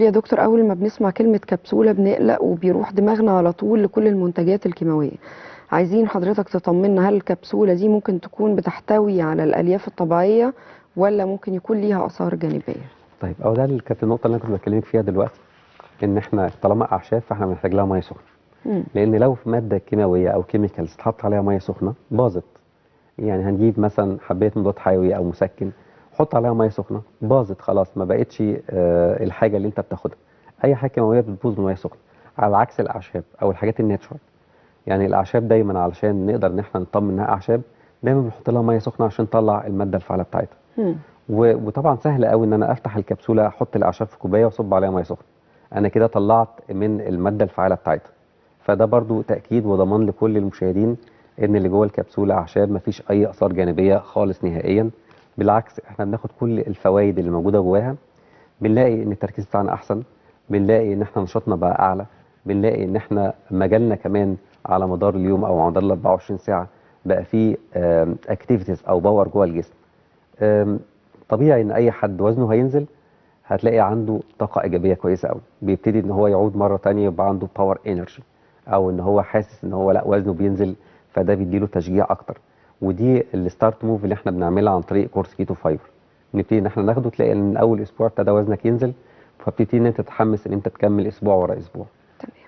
يا دكتور، أول ما بنسمع كلمة كبسولة بنقلق وبيروح دماغنا على طول لكل المنتجات الكيماوية. عايزين حضرتك تطمنا، هل الكبسولة دي ممكن تكون بتحتوي على الألياف الطبيعية ولا ممكن يكون ليها آثار جانبية؟ طيب، او ده اللي كانت النقطه اللي انا كنت بكلمك فيها دلوقتي، ان احنا طالما اعشاب فاحنا بنحتاج لها ميه سخنه. مم. لان لو في ماده كيماويه او كيميكالز اتحط عليها ميه سخنه باظت. يعني هنجيب مثلا حبايه مضاد حيوي او مسكن، حط عليها ميه سخنه باظت خلاص، ما بقتش الحاجه اللي انت بتاخدها. اي حاجه كيماويه بتبوظ بميه سخنه، على عكس الاعشاب او الحاجات الناتشورال. يعني الاعشاب دايما علشان نقدر ان احنا نطمن انها اعشاب، دايما بنحط لها ميه سخنه عشان نطلع الماده الفعاله بتاعتها. مم. وطبعا سهل قوي ان انا افتح الكبسوله، احط الاعشاب في كوبايه واصب عليها ميه سخنه، انا كده طلعت من الماده الفعاله بتاعتها. فده برضو تاكيد وضمان لكل المشاهدين ان اللي جوه الكبسوله اعشاب، مفيش اي اثار جانبيه خالص نهائيا. بالعكس، احنا بناخد كل الفوائد اللي موجوده جواها. بنلاقي ان التركيز بتاعنا احسن، بنلاقي ان احنا نشاطنا بقى اعلى، بنلاقي ان احنا مجالنا كمان على مدار اليوم او على مدار ال 24 ساعه بقى فيه اكتيفيتيز او باور جوه الجسم. أم، طبيعي ان اي حد وزنه هينزل هتلاقي عنده طاقة إيجابية كويسة قوي، بيبتدي إن هو يعود مرة تانية يبقى عنده باور إنرجي، أو إن هو حاسس إن هو لا وزنه بينزل، فده بيديله تشجيع أكتر. ودي الستارت موف اللي إحنا بنعملها عن طريق كورس كيتو فايبر. نبتدي إن إحنا ناخده، تلاقي إن من أول أسبوع ابتدى وزنك ينزل، فبتبتدي إن أنت تتحمس إن أنت تكمل أسبوع ورا أسبوع. تمام.